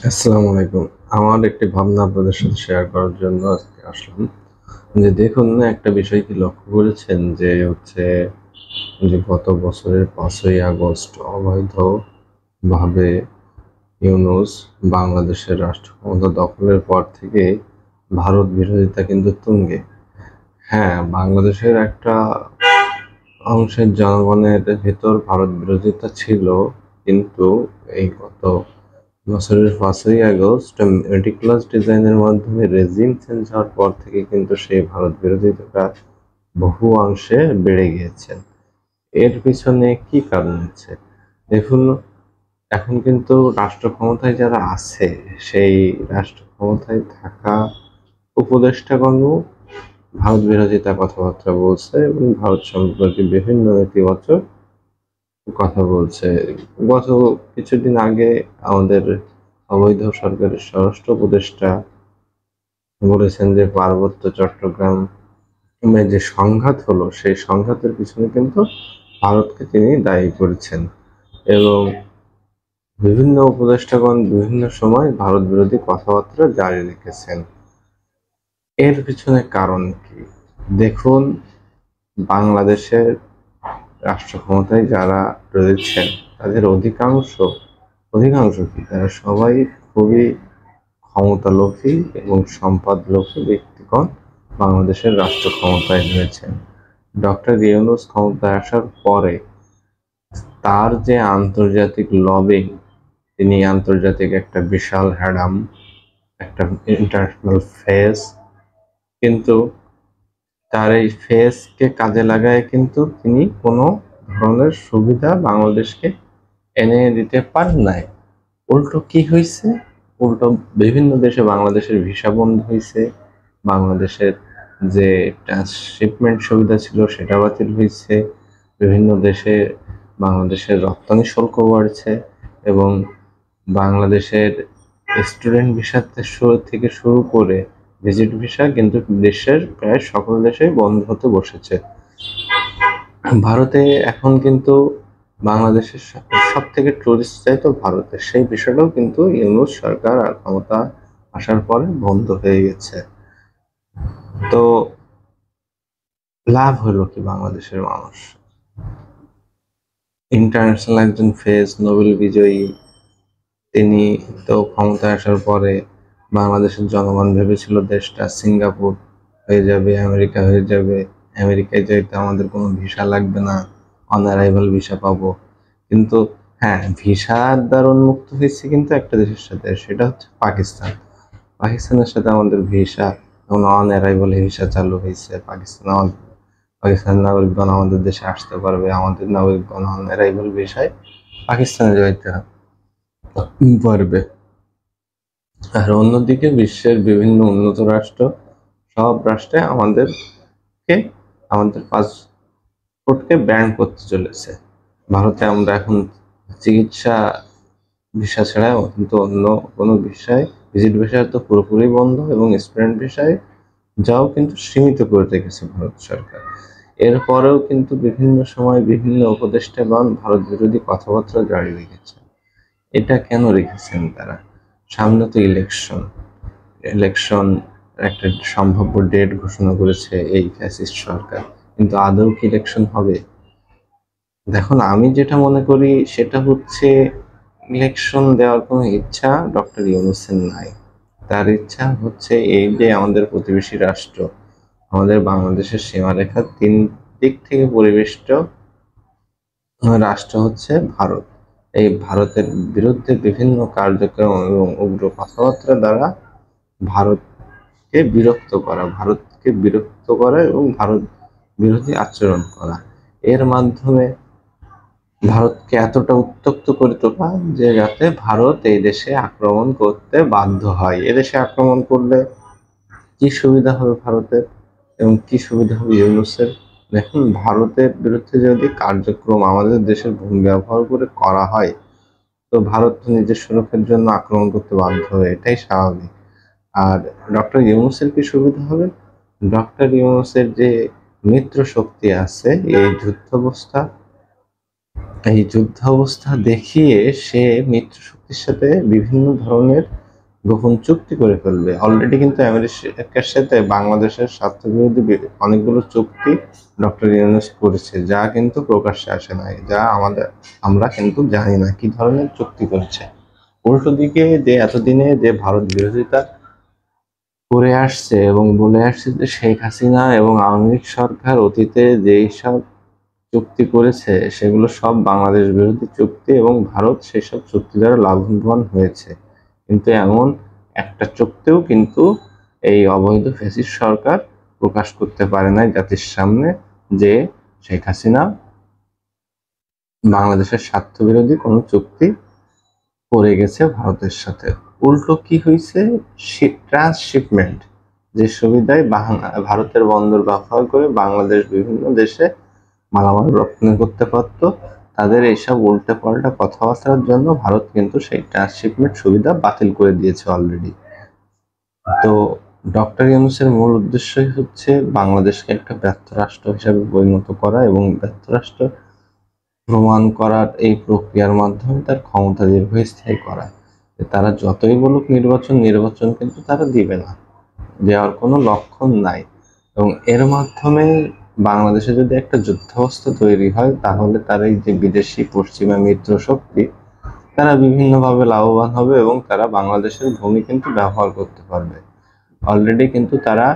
আসসালামু আলাইকুম। আমার একটি ভাবনা আপনাদের সাথে শেয়ার করার জন্য আজকে আসলাম। যে দেখুন না, একটা বিষয় কি লক্ষ্য করেছেন যে গত বছরের 5ই আগস্ট অবৈধভাবে ইউনূস বাংলাদেশের রাষ্ট্র ক্ষমতা দখলের পর থেকে ভারত বিরোধিতা কিন্তু তুঙ্গে। হ্যাঁ, বাংলাদেশের একটা অংশের জনগণের ভেতর ভারত বিরোধিতা ছিল, কিন্তু এই গত বছরের 5ই আগস্ট মেটিকুলাস ডিজাইনের মাধ্যমে রেজিম চেঞ্জ হওয়ার পর থেকে কিন্তু সেই ভারত বিরোধিতাটা বহু অংশে বেড়ে গিয়েছে। এর পিছনে কি কারণ আছে? দেখুন, এখন কিন্তু রাষ্ট্র ক্ষমতায় যারা আছে, সেই রাষ্ট্র ক্ষমতায় থাকা উপদেষ্টাগণও ভারত বিরোধিতা কথাবার্তা বলছে এবং ভারত সম্পর্কে বিভিন্ন নেতিবাচক কথা বলছে। গত কিছুদিন আগে আমাদের অবৈধ সরকারের স্বরাষ্ট্র উপদেষ্টা বলেছেন যে পার্বত্য চট্টগ্রামে যে সংঘাত হলো, সেই সংঘাতের পিছনে কিন্তু ভারতকে তিনি দায়ী করেছেন। এবং বিভিন্ন উপদেষ্টাগণ বিভিন্ন সময় ভারত বিরোধী কথাবার্তা জারি রেখেছেন। এর পিছনে কারণ কি? দেখুন, বাংলাদেশের রাষ্ট্র ক্ষমতায় যারা রয়েছেন তাদের অধিকাংশ কি, তারা সবাই খুবই ক্ষমতালোভী এবং সম্পদলোভী ব্যক্তিগণ বাংলাদেশের রাষ্ট্র ক্ষমতায় রয়েছেন। ডক্টর ইউনূস ক্ষমতায় আসার পরে তার যে আন্তর্জাতিক লবিং, তিনি আন্তর্জাতিক একটা বিশাল হ্যাডাম, একটা ইন্টারন্যাশনাল ফেস, কিন্তু তার এই ফেসকে কাজে লাগায় কিন্তু তিনি কোনো ধরনের সুবিধা বাংলাদেশকে এনে দিতে পারেন নাই। উল্টো কি হয়েছে? উল্টো বিভিন্ন দেশে বাংলাদেশের ভিসা বন্ধ হয়েছে, বাংলাদেশের যে ট্রান্সশিপমেন্ট সুবিধা ছিল সেটা বাতিল হয়েছে, বিভিন্ন দেশে বাংলাদেশের রপ্তানি শুল্ক বাড়ছে এবং বাংলাদেশের স্টুডেন্ট ভিসা থেকে শুরু করে ভিজিট ভিসা কিন্তু দেশের প্রায় সকল দেশেই বন্ধ হতে বসেছে। ভারতে এখন কিন্তু বাংলাদেশের সব থেকে টুরিস্ট যায় তো ভারতে, সেই বিষয়টাও কিন্তু ইউনূস সরকার আর ক্ষমতা আসার পরে বন্ধ হয়ে গেছে। তো লাভ হলো কি বাংলাদেশের মানুষ? ইন্টারন্যাশনাল একজন ফেস, নোবেল বিজয়ী, তিনি তো ক্ষমতায় আসার পরে বাংলাদেশের জনগণ ভেবেছিল দেশটা সিঙ্গাপুর হয়ে যাবে, আমেরিকা হয়ে যাবে, আমেরিকায় যেতে আমাদের কোনো ভিসা লাগবে না, অন অ্যারাইভাল ভিসা পাবো। কিন্তু হ্যাঁ, ভিসার দ্বার উন্মুক্ত হয়েছে কিন্তু একটা দেশের সাথে, সেটা হচ্ছে পাকিস্তান। পাকিস্তানের সাথে আমাদের ভিসা এখন অন অ্যারাইভাল ভিসা চালু হয়েছে। পাকিস্তানের নাগরিকগণ আমাদের দেশে আসতে পারবে, আমাদের নাগরিকগণ অন অ্যারাইভাল ভিসায় পাকিস্তানে যাইতে পারবে। আর অন্যদিকে বিশ্বের বিভিন্ন উন্নত রাষ্ট্র, সব রাষ্ট্রে আমাদের পাসপোর্টকে ব্যান করতে চলেছে। ভারতে আমরা এখন চিকিৎসা ভিসা ছাড়া কিন্তু অন্য কোনো ভিসায়, ভিজিট ভিসা তো পুরোপুরি বন্ধ এবং স্টুডেন্ট ভিসায় যাও কিন্তু সীমিত করে রেখেছে ভারত সরকার। এরপরেও কিন্তু বিভিন্ন সময় বিভিন্ন উপদেষ্টাগণ ভারত বিরোধী কথাবার্তা জারি রেখেছে। এটা কেন রেখেছেন তারা? সামনে তো ইলেকশন একটা সম্ভাব্য ডেট ঘোষণা করেছে এই ফ্যাসিস্ট সরকার, কিন্তু আদৌ কি ইলেকশন হবে? দেখুন, আমি যেটা মনে করি সেটা হচ্ছে ইলেকশন দেওয়ার কোনো ইচ্ছা ডক্টর ইউনূসের নাই। তার ইচ্ছা হচ্ছে এই যে আমাদের প্রতিবেশী রাষ্ট্র, আমাদের বাংলাদেশের সীমারেখার 3 দিক থেকে পরিবেষ্টিত রাষ্ট্র হচ্ছে ভারত। এই ভারতের বিরুদ্ধে বিভিন্ন কার্যক্রম এবং উগ্র কথাবার্তা দ্বারা ভারতকে বিরক্ত করা এবং ভারত বিরোধী আচরণ করা, এর মাধ্যমে ভারতকে এতটা উত্তপ্ত করে তোলা যে যাতে ভারত এই দেশে আক্রমণ করতে বাধ্য হয়। এদেশে আক্রমণ করলে কি সুবিধা হবে ভারতের এবং কি সুবিধা হবে ইউনূসের? দেখুন, ভারতের বিরুদ্ধে যদি কার্যক্রম আমাদের দেশের ভূমি ব্যবহার করে করা হয়, তো ভারত তো নিজের সুরক্ষার জন্য আক্রমণ করতে বাধ্য হবে, এটাই স্বাভাবিক। আর ডক্টর ইউনূসের কি সুবিধা হবে? ডক্টর ইউনূসের যে মিত্র শক্তি আছে এই যুদ্ধাবস্থা এই যুদ্ধাবস্থা দেখিয়ে সে মিত্র শক্তির সাথে বিভিন্ন ধরনের গোপন চুক্তি করে ফেলবে। অলরেডি কিন্তু আমেরিকার সাথে বাংলাদেশের স্বার্থবিরোধী অনেকগুলো চুক্তি ডক্টর ইউনূস করেছে, যা কিন্তু প্রকাশ্যে আসে নাই, যা আমরা কিন্তু জানি না কি ধরনের চুক্তি করেছে। উল্টো দিকে যে এতদিনে যে ভারত বিরোধিতা করে আসছে এবং বলে আসছে যে শেখ হাসিনা এবং আওয়ামী লীগ সরকার অতীতে যেই সব চুক্তি করেছে সেগুলো সব বাংলাদেশ বিরোধী চুক্তি এবং ভারত সেসব চুক্তি দ্বারা লাভবান হয়েছে। কিন্তু এমন একটা চুক্তিও কিন্তু এই অবৈধ ফ্যাসিস্ট সরকার প্রকাশ করতে পারে নাই জাতির সামনে যে শেখ হাসিনা বাংলাদেশের স্বার্থ বিরোধী কোনো চুক্তি করে গেছে ভারতের সাথে। উল্টো কি হয়েছে, ট্রান্সশিপমেন্ট যে সুবিধায় ভারতের বন্দর ব্যবহার করে বাংলাদেশ বিভিন্ন দেশে মালামাল রপ্তানি করতে পারতো, তাদের এইসব উল্টে পাল্টা কথাবার্তার জন্য ভারত কিন্তু সেই ট্রান্সশিপমেন্ট সুবিধা বাতিল করে দিয়েছে অলরেডি। তো ডক্টর ইউনূসের মূল উদ্দেশ্যই হচ্ছে বাংলাদেশকে একটা ব্যর্থ রাষ্ট্র হিসাবে পরিণত করা এবং ব্যর্থ রাষ্ট্র প্রমাণ করার এই প্রক্রিয়ার মাধ্যমে তার ক্ষমতা দীর্ঘস্থায়ী করা। তারা যতই বলুক নির্বাচন কিন্তু তারা দিবে না, দেওয়ার কোনো লক্ষণ নাই। এবং এর মাধ্যমে বাংলাদেশে যদি একটা যুদ্ধাবস্থা তৈরি হয় তাহলে তার এই যে বিদেশি পশ্চিমা মিত্র শক্তি তারা বিভিন্নভাবে লাভবান হবে এবং তারা বাংলাদেশের ভূমি কিন্তু ব্যবহার করতে পারবে। অলরেডি কিন্তু তারা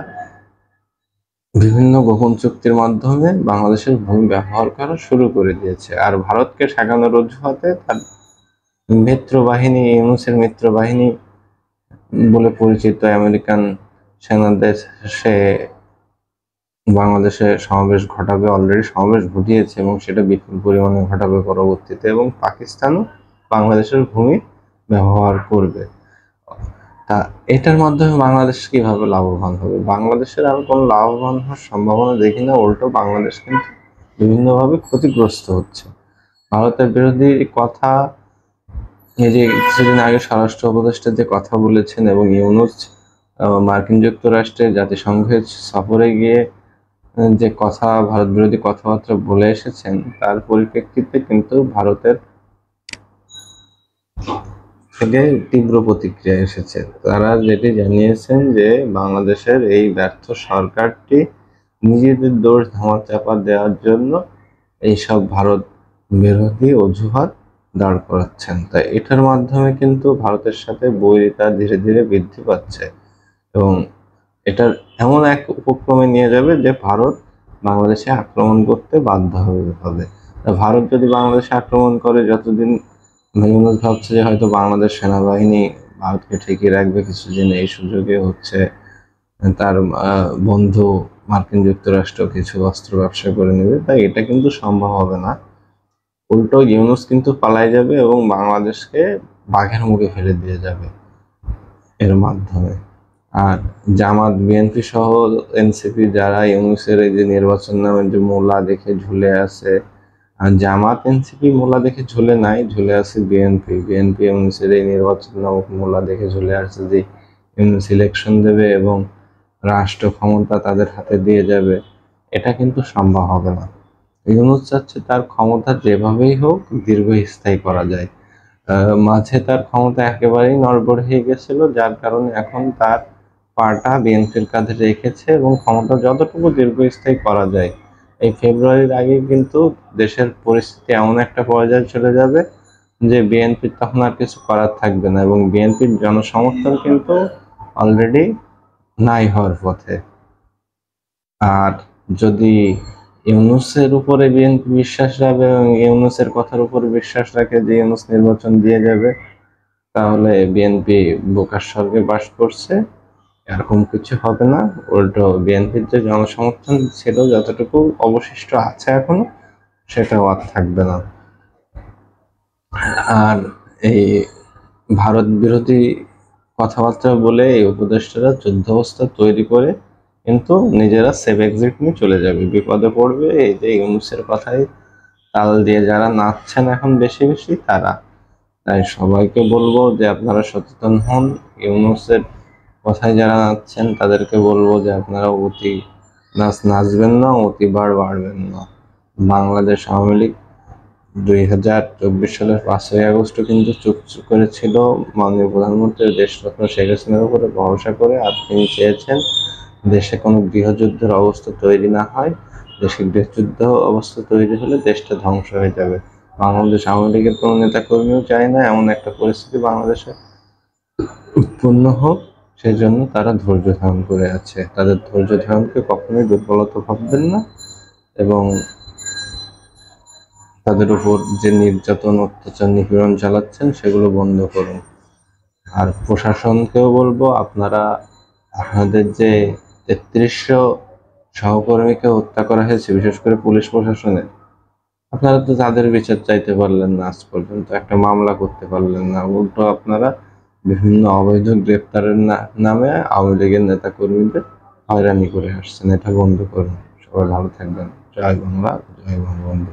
বিভিন্ন গোপন চুক্তির মাধ্যমে বাংলাদেশের ভূমি ব্যবহার করা শুরু করে দিয়েছে। আর ভারতকে ঠেকানোর অজুহাতে তার মিত্র বাহিনী, ইউনূসের মিত্র বাহিনী বলে পরিচিত আমেরিকান সেনাদের সে বাংলাদেশে সমাবেশ ঘটাবে, অলরেডি সমাবেশ ঘটিয়েছে এবং সেটা বিপুল পরিমাণে ঘটাবে পরবর্তীতে, এবং পাকিস্তানও বাংলাদেশের ভূমি ব্যবহার করবে। তা এটার মাধ্যমে বাংলাদেশ কিভাবে লাভবান হবে? বাংলাদেশের আর কোনো লাভবান হওয়ার সম্ভাবনা দেখি না, উল্টো বাংলাদেশ কিন্তু বিভিন্নভাবে ক্ষতিগ্রস্ত হচ্ছে। ভারতের বিরোধী কথা, এই যে কিছুদিন আগে স্বরাষ্ট্র উপদেষ্টা যে কথা বলেছেন এবং ইউনূস মার্কিন যুক্তরাষ্ট্রে জাতিসংঘের সফরে গিয়ে যে কথা ভারত বিরোধী কথাবার্তা বলে এসেছেন, তার পরিপ্রেক্ষিতে কিন্তু ভারতের থেকে তীব্র প্রতিক্রিয়া এসেছে। তারা যেটি জানিয়েছেন যে বাংলাদেশের এই ব্যর্থ সরকারটি নিজেদের দোষ ধামাচাপা দেওয়ার জন্য এইসব ভারত বিরোধী অজুহাত দাঁড় করাচ্ছেন। তাই এটার মাধ্যমে কিন্তু ভারতের সাথে বৈরিতা ধীরে ধীরে বৃদ্ধি পাচ্ছে এবং এটার এমন এক উপক্রমে নিয়ে যাবে যে ভারত বাংলাদেশে আক্রমণ করতে বাধ্য হবে। ভারত যদি বাংলাদেশে আক্রমণ করে, যতদিন ইউনূস ভাবছে যে হয়তো বাংলাদেশ সেনাবাহিনী ভারতকে ঠেকিয়ে রাখবে কিছুদিন, এই সুযোগে হচ্ছে তার বন্ধু মার্কিন যুক্তরাষ্ট্র কিছু অস্ত্র ব্যবসা করে নেবে, তাই এটা কিন্তু সম্ভব হবে না। উল্টো ইউনূস কিন্তু পালাই যাবে এবং বাংলাদেশকে বাঘের মুখে ফেলে দিয়ে যাবে এর মাধ্যমে। আর জামাত, বিএনপি সহ এনসিপি যারা ইউনূসের এই যে নির্বাচন নামের যে মোলা দেখে ঝুলে আছে, আর জামাত এনসিপি মোলা দেখে ঝুলে নাই, ঝুলে আছে বিএনপি ইউনূসের এই নির্বাচন নামক মোলা দেখে ঝুলে আছে যে ইউনূস ইলেকশন দেবে এবং রাষ্ট্র ক্ষমতা তাদের হাতে দিয়ে যাবে। এটা কিন্তু সম্ভব হবে না। ইউনূস চাচ্ছে তার ক্ষমতা যেভাবেই হোক দীর্ঘস্থায়ী করা যায়। মাঝে তার ক্ষমতা একেবারেই নড়বড়ে হয়ে গেছিল, যার কারণে এখন তার পাটা বিএনপির কাঁধে রেখেছে এবং ক্ষমতা যতটুকু দীর্ঘস্থায়ী করা যায়। এই ফেব্রুয়ারির আগে কিন্তু দেশের পরিস্থিতি এমন একটা পর্যায়ে চলে যাবে যে বিএনপির তখন আর কিছু করার থাকবে না এবং বিএনপির জনসমর্থন কিন্তু অলরেডি নাই হওয়ার পথে। আর যদি ইউনূসের উপরে বিএনপি বিশ্বাস রাখে এবং ইউনূসের কথার উপর বিশ্বাস রাখে যে ইউনূস নির্বাচন দিয়ে যাবে, তাহলে বিএনপি বোকার স্বর্গে বাস করছে, এরকম কিছু হবে না। উল্টো বিএনপির যে জনসমর্থন ছিল যতটুকু অবশিষ্ট আছে এখনো, সেটাও আর থাকবে না। আর এই ভারত বিরোধী কথাবার্তা বলে এই উপদেষ্টারা যুদ্ধাবস্থা তৈরি করে কিন্তু নিজেরা সেফ এক্সিট নিয়ে চলে যাবে, বিপদে পড়বে। এই যে ইউনূসের কথাই তাল দিয়ে যারা নাচছেন এখন বেশি বেশি তারা। তাই সবাইকে বলবো যে আপনারা সচেতন হন। ইউনূসের কথায় যারা নাচছেন তাদেরকে বলবো যে আপনারা অতি নাচবেন না, অতি বাড়বেন না। বাংলাদেশ আওয়ামী লীগ 2024 সালের 5ই আগস্ট কিন্তু চুপ করেছিল মাননীয় প্রধানমন্ত্রী দেশরত্ন শেখ হাসিনার উপরে ভরসা করে। আর তিনি চেয়েছেন দেশে কোনো গৃহযুদ্ধের অবস্থা তৈরি না হয়। দেশে গৃহযুদ্ধ অবস্থা তৈরি হলে দেশটা ধ্বংস হয়ে যাবে। বাংলাদেশ আওয়ামী লীগের কোনো নেতাকর্মীও চায় না এমন একটা পরিস্থিতি বাংলাদেশে উৎপন্ন হোক। সেই জন্য তারা ধৈর্য ধারণ করে আছে। তাদের ধৈর্য ধারণকে কখনোই দুর্বলতা ভাববেন না, এবং তাদের উপর যে নির্যাতন, অত্যাচার, নিপীড়ন চালাচ্ছেন সেগুলো বন্ধ করুন। আর প্রশাসনকেও বলবো, আপনারা আপনাদের যে 3300 সহকর্মীকে হত্যা করা হয়েছে, বিশেষ করে পুলিশ প্রশাসনের, আপনারা তো তাদের বিচার চাইতে পারলেন না, আজ পর্যন্ত একটা মামলা করতে পারলেন না। উল্টো আপনারা বিভিন্ন অবৈধ গ্রেপ্তারের নামে আওয়ামী লীগের নেতা কর্মীদের হয়রানি করে আসছেন। এটা বন্ধ করুন। সবাই ভালো থাকবেন। জয় বাংলা, জয় বঙ্গবন্ধু।